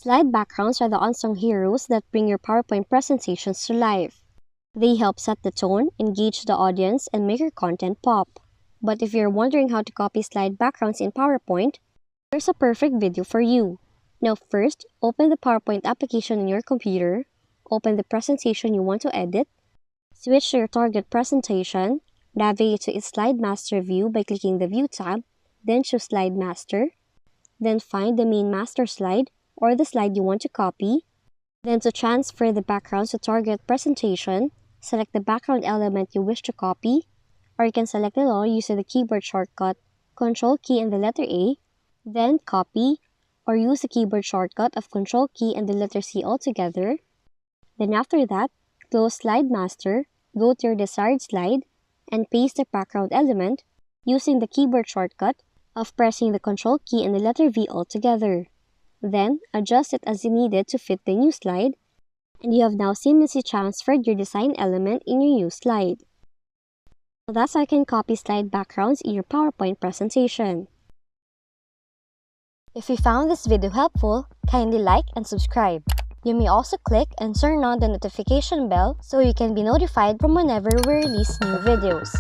Slide backgrounds are the unsung heroes that bring your PowerPoint presentations to life. They help set the tone, engage the audience, and make your content pop. But if you're wondering how to copy slide backgrounds in PowerPoint, here's a perfect video for you. Now first, open the PowerPoint application on your computer, open the presentation you want to edit, switch to your target presentation, navigate to its Slide Master view by clicking the View tab, then choose Slide Master, then find the main master slide or the slide you want to copy. Then to transfer the backgrounds to target presentation, select the background element you wish to copy, or you can select it all using the keyboard shortcut Control key and the letter A, then copy, or use the keyboard shortcut of Control key and the letter C altogether. Then after that, close Slide Master, go to your desired slide, and paste the background element using the keyboard shortcut of pressing the Control key and the letter V altogether. Then, adjust it as you need it to fit the new slide, and you have now seamlessly transferred your design element in your new slide. So that's how you can copy slide backgrounds in your PowerPoint presentation. If you found this video helpful, kindly like and subscribe. You may also click and turn on the notification bell so you can be notified from whenever we release new videos.